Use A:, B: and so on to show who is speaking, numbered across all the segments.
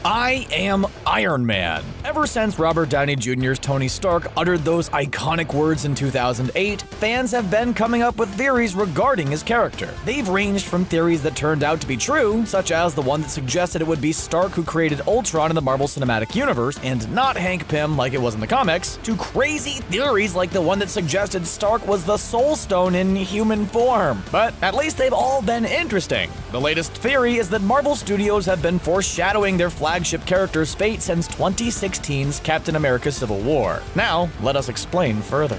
A: I am Iron Man. Ever since Robert Downey Jr.'s Tony Stark uttered those iconic words in 2008, fans have been coming up with theories regarding his character. They've ranged from theories that turned out to be true, such as the one that suggested it would be Stark who created Ultron in the Marvel Cinematic Universe and not Hank Pym like it was in the comics, to crazy theories like the one that suggested Stark was the Soul Stone in human form. But at least they've all been interesting. The latest theory is that Marvel Studios have been foreshadowing their flagship character's fate since 2016's Captain America Civil War. Now, let us explain further.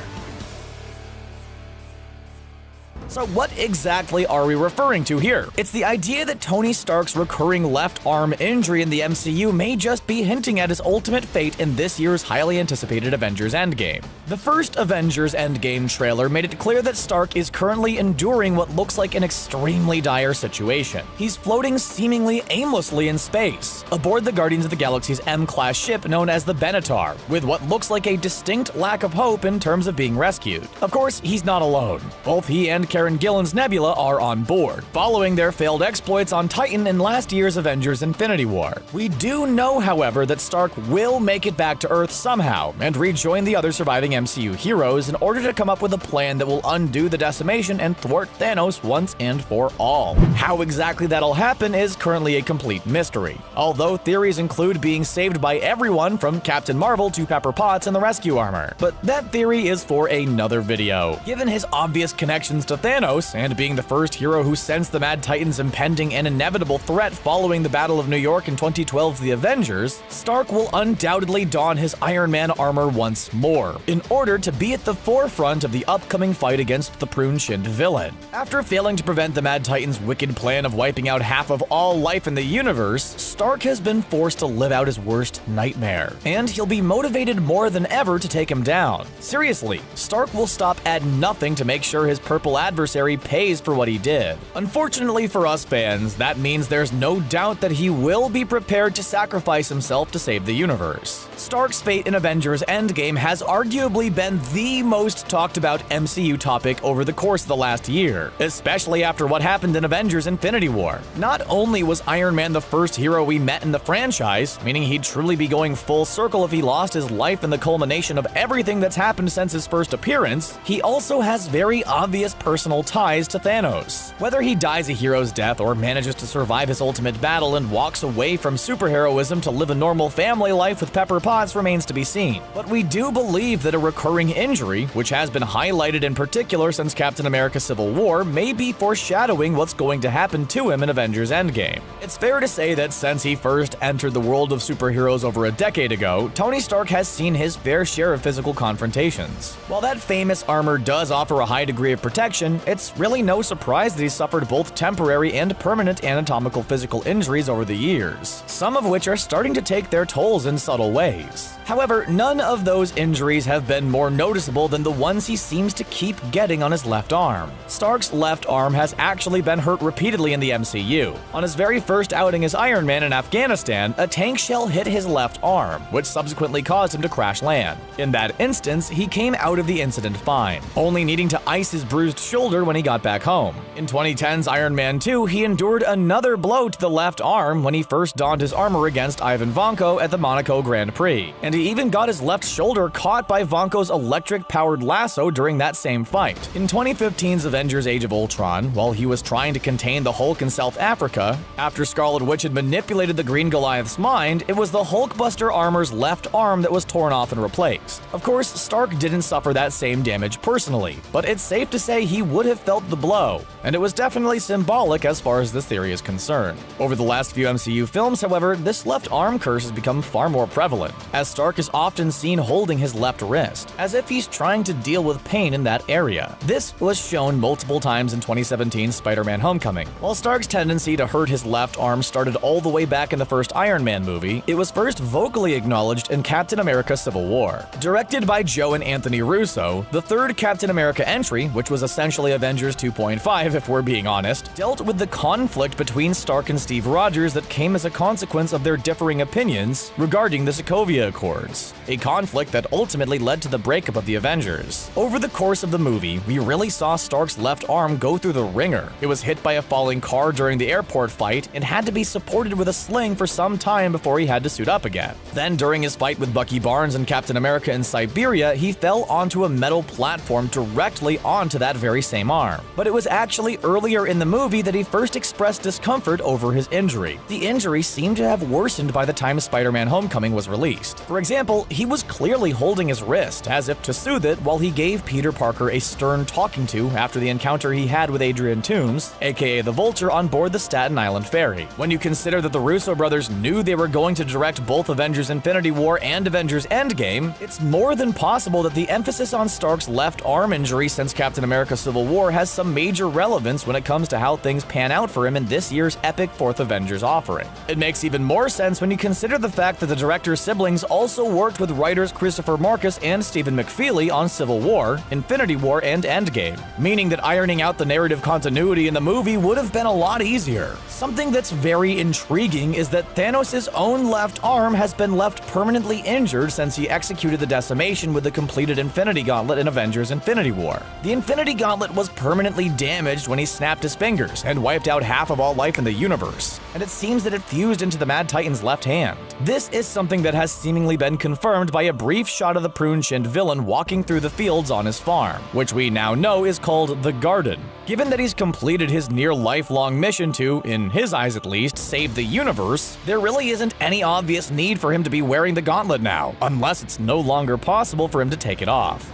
A: So what exactly are we referring to here? It's the idea that Tony Stark's recurring left arm injury in the MCU may just be hinting at his ultimate fate in this year's highly anticipated Avengers Endgame. The first Avengers Endgame trailer made it clear that Stark is currently enduring what looks like an extremely dire situation. He's floating seemingly aimlessly in space, aboard the Guardians of the Galaxy's M-class ship known as the Benatar, with what looks like a distinct lack of hope in terms of being rescued. Of course, he's not alone. Both he and Karen Gillan's Nebula are on board, following their failed exploits on Titan in last year's Avengers Infinity War. We do know, however, that Stark will make it back to Earth somehow and rejoin the other surviving MCU heroes in order to come up with a plan that will undo the decimation and thwart Thanos once and for all. How exactly that'll happen is currently a complete mystery, although theories include being saved by everyone from Captain Marvel to Pepper Potts in the rescue armor. But that theory is for another video. Given his obvious connections to Thanos, and being the first hero who sensed the Mad Titan's impending and inevitable threat following the Battle of New York in 2012's The Avengers, Stark will undoubtedly don his Iron Man armor once more, in order to be at the forefront of the upcoming fight against the prune-chinned villain. After failing to prevent the Mad Titan's wicked plan of wiping out half of all life in the universe, Stark has been forced to live out his worst nightmare, and he'll be motivated more than ever to take him down. Seriously, Stark will stop at nothing to make sure his purple adversary pays for what he did. Unfortunately for us fans, that means there's no doubt that he will be prepared to sacrifice himself to save the universe. Stark's fate in Avengers Endgame has arguably been the most talked about MCU topic over the course of the last year, especially after what happened in Avengers Infinity War. Not only was Iron Man the first hero we met in the franchise, meaning he'd truly be going full circle if he lost his life in the culmination of everything that's happened since his first appearance, he also has very obvious personal ties to Thanos. Whether he dies a hero's death or manages to survive his ultimate battle and walks away from superheroism to live a normal family life with Pepper Potts remains to be seen. But we do believe that a recurring injury, which has been highlighted in particular since Captain America Civil War, may be foreshadowing what's going to happen to him in Avengers Endgame. It's fair to say that since he first entered the world of superheroes over a decade ago, Tony Stark has seen his fair share of physical confrontations. While that famous armor does offer a high degree of protection, it's really no surprise that he's suffered both temporary and permanent anatomical physical injuries over the years, some of which are starting to take their tolls in subtle ways. However, none of those injuries have been more noticeable than the ones he seems to keep getting on his left arm. Stark's left arm has actually been hurt repeatedly in the MCU. On his very first outing as Iron Man in Afghanistan, a tank shell hit his left arm, which subsequently caused him to crash land. In that instance, he came out of the incident fine, only needing to ice his bruised shoulder when he got back home. In 2010's Iron Man 2, he endured another blow to the left arm when he first donned his armor against Ivan Vanko at the Monaco Grand Prix, and he even got his left shoulder caught by Vanko's electric-powered lasso during that same fight. In 2015's Avengers Age of Ultron, while he was trying to contain the Hulk in South Africa, after Scarlet Witch had manipulated the Green Goliath's mind, it was the Hulkbuster armor's left arm that was torn off and replaced. Of course, Stark didn't suffer that same damage personally, but it's safe to say he would have felt the blow, and it was definitely symbolic as far as this theory is concerned. Over the last few MCU films, however, this left arm curse has become far more prevalent, as Stark is often seen holding his left wrist, as if he's trying to deal with pain in that area. This was shown multiple times in 2017's Spider-Man Homecoming. While Stark's tendency to hurt his left arm started all the way back in the first Iron Man movie, it was first vocally acknowledged in Captain America Civil War. Directed by Joe and Anthony Russo, the third Captain America entry, which was essentially essentially Avengers 2.5 if we're being honest, dealt with the conflict between Stark and Steve Rogers that came as a consequence of their differing opinions regarding the Sokovia Accords, a conflict that ultimately led to the breakup of the Avengers. Over the course of the movie, we really saw Stark's left arm go through the ringer. It was hit by a falling car during the airport fight and had to be supported with a sling for some time before he had to suit up again. Then, during his fight with Bucky Barnes and Captain America in Siberia, he fell onto a metal platform directly onto that very same arm. But it was actually earlier in the movie that he first expressed discomfort over his injury. The injury seemed to have worsened by the time Spider-Man Homecoming was released. For example, he was clearly holding his wrist, as if to soothe it, while he gave Peter Parker a stern talking to after the encounter he had with Adrian Toomes, aka the Vulture, on board the Staten Island ferry. When you consider that the Russo brothers knew they were going to direct both Avengers Infinity War and Avengers Endgame, it's more than possible that the emphasis on Stark's left arm injury since Captain America Civil War has some major relevance when it comes to how things pan out for him in this year's epic fourth Avengers offering. It makes even more sense when you consider the fact that the director's siblings also worked with writers Christopher Marcus and Stephen McFeely on Civil War, Infinity War, and Endgame, meaning that ironing out the narrative continuity in the movie would have been a lot easier. Something that's very intriguing is that Thanos' own left arm has been left permanently injured since he executed the decimation with the completed Infinity Gauntlet in Avengers Infinity War. The Infinity Gauntlet was permanently damaged when he snapped his fingers and wiped out half of all life in the universe, and it seems that it fused into the Mad Titan's left hand. This is something that has seemingly been confirmed by a brief shot of the prune-chinned villain walking through the fields on his farm, which we now know is called the Garden. Given that he's completed his near-lifelong mission to, in his eyes at least, save the universe, there really isn't any obvious need for him to be wearing the gauntlet now, unless it's no longer possible for him to take it off.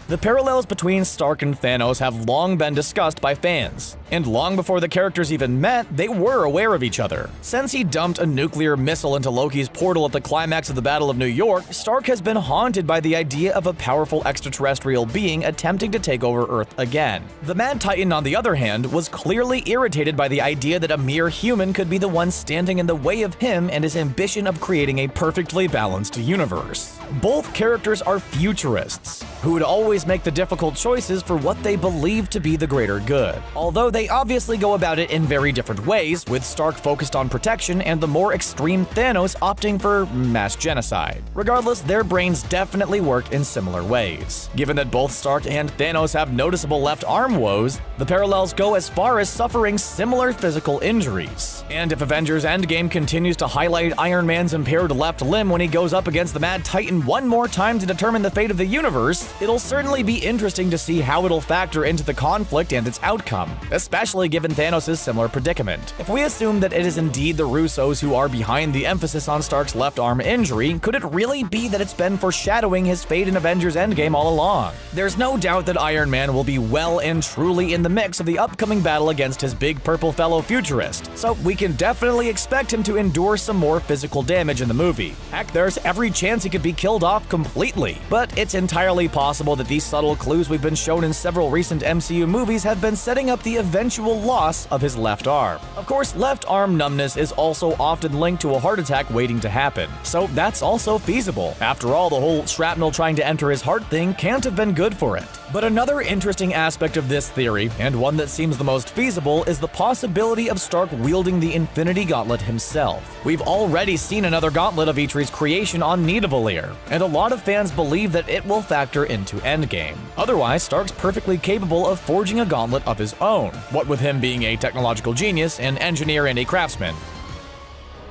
A: The parallels between Stark and Thanos have long been discussed by fans, and long before the characters even met, they were aware of each other. Since he dumped a nuclear missile into Loki's portal at the climax of the Battle of New York, Stark has been haunted by the idea of a powerful extraterrestrial being attempting to take over Earth again. The Mad Titan, on the other hand, was clearly irritated by the idea that a mere human could be the one standing in the way of him and his ambition of creating a perfectly balanced universe. Both characters are futurists, who would always make the difficult choices for what they believe to be the greater good. Although they obviously go about it in very different ways, with Stark focused on protection and the more extreme Thanos opting for mass genocide. Regardless, their brains definitely work in similar ways. Given that both Stark and Thanos have noticeable left arm woes, the parallels go as far as suffering similar physical injuries. And if Avengers Endgame continues to highlight Iron Man's impaired left limb when he goes up against the Mad Titan one more time to determine the fate of the universe, it'll certainly be interesting to see how it'll factor into the conflict and its outcome, especially given Thanos' similar predicament. If we assume that it is indeed the Russos who are behind the emphasis on Stark's left arm injury, could it really be that it's been foreshadowing his fate in Avengers Endgame all along? There's no doubt that Iron Man will be well and truly in the mix of the upcoming battle against his big purple fellow futurist, so we can definitely expect him to endure some more physical damage in the movie. Heck, there's every chance he could be killed off completely, but it's entirely possible that these subtle clues we've been shown in several recent MCU movies have been setting up the eventual loss of his left arm. Of course, left arm numbness is also often linked to a heart attack waiting to happen, so that's also feasible. After all, the whole shrapnel trying to enter his heart thing can't have been good for it. But another interesting aspect of this theory, and one that seems the most feasible, is the possibility of Stark wielding the Infinity Gauntlet himself. We've already seen another gauntlet of Itri's creation on Nidavellir, and a lot of fans believe that it will factor into Endgame. Otherwise, Stark's perfectly capable of forging a gauntlet of his own, what with him being a technological genius, an engineer, and a craftsman.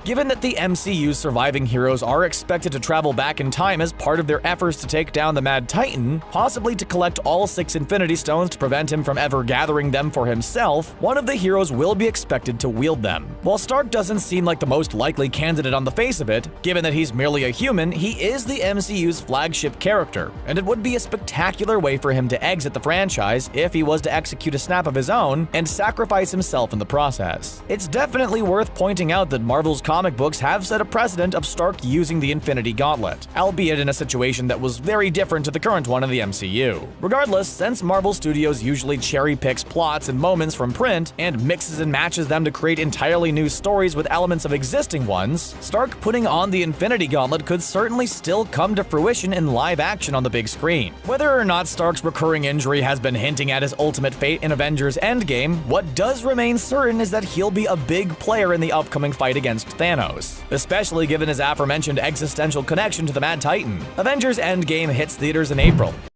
A: Given that the MCU's surviving heroes are expected to travel back in time as part of their efforts to take down the Mad Titan, possibly to collect all 6 Infinity Stones to prevent him from ever gathering them for himself, one of the heroes will be expected to wield them. While Stark doesn't seem like the most likely candidate on the face of it, given that he's merely a human, he is the MCU's flagship character, and it would be a spectacular way for him to exit the franchise if he was to execute a snap of his own and sacrifice himself in the process. It's definitely worth pointing out that Marvel's comic books have set a precedent of Stark using the Infinity Gauntlet, albeit in a situation that was very different to the current one in the MCU. Regardless, since Marvel Studios usually cherry-picks plots and moments from print and mixes and matches them to create entirely new stories with elements of existing ones, Stark putting on the Infinity Gauntlet could certainly still come to fruition in live action on the big screen. Whether or not Stark's recurring injury has been hinting at his ultimate fate in Avengers Endgame, what does remain certain is that he'll be a big player in the upcoming fight against Thanos, especially given his aforementioned existential connection to the Mad Titan. Avengers Endgame hits theaters in April.